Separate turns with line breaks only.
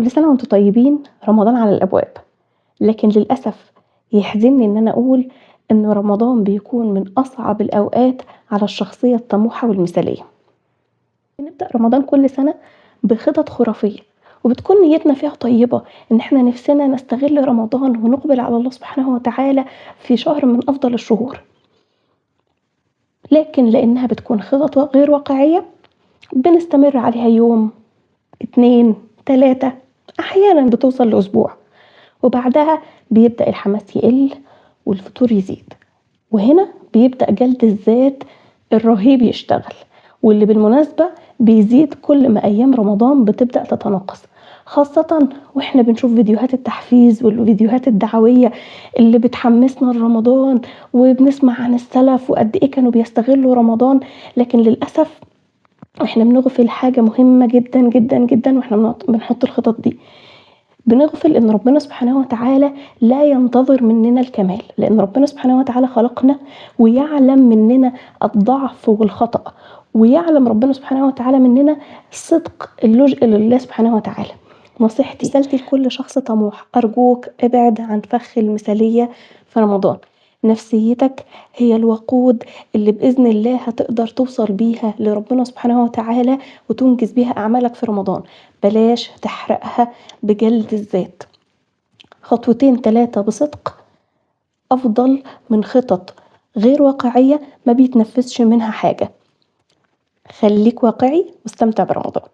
كل سنة وانتم طيبين، رمضان على الأبواب. لكن للأسف يحزنني إن أنا أقول إن رمضان بيكون من أصعب الأوقات على الشخصية الطموحة والمثالية. بنبدأ رمضان كل سنة بخطط خرافية، وبتكون نيتنا فيها طيبة إن احنا نفسنا نستغل رمضان ونقبل على الله سبحانه وتعالى في شهر من أفضل الشهور، لكن لأنها بتكون خطط غير واقعية بنستمر عليها يوم 2 3، أحيانا بتوصل لأسبوع، وبعدها بيبدأ الحماس يقل والفتور يزيد، وهنا بيبدأ جلد الذات الرهيب يشتغل، واللي بالمناسبة بيزيد كل ما أيام رمضان بتبدأ تتناقص، خاصة واحنا بنشوف فيديوهات التحفيز والفيديوهات الدعوية اللي بتحمسنا لرمضان، وبنسمع عن السلف وقد ايه كانوا بيستغلوا رمضان. لكن للأسف احنا بنغفل حاجة مهمة جدا جدا جدا واحنا بنحط الخطط دي. بنغفل ان ربنا سبحانه وتعالى لا ينتظر مننا الكمال، لان ربنا سبحانه وتعالى خلقنا ويعلم مننا الضعف والخطأ، ويعلم ربنا سبحانه وتعالى مننا صدق اللجء لله سبحانه وتعالى. نصيحتي رسالتي لكل شخص طموح، أرجوك ابعد عن فخ المثالية في رمضان. نفسيتك هي الوقود اللي بإذن الله هتقدر توصل بيها لربنا سبحانه وتعالى وتنجز بيها أعمالك في رمضان. بلاش تحرقها بجلد الذات. 2 3 بصدق أفضل من خطط غير واقعية ما بيتنفذش منها حاجة. خليك واقعي واستمتع برمضان.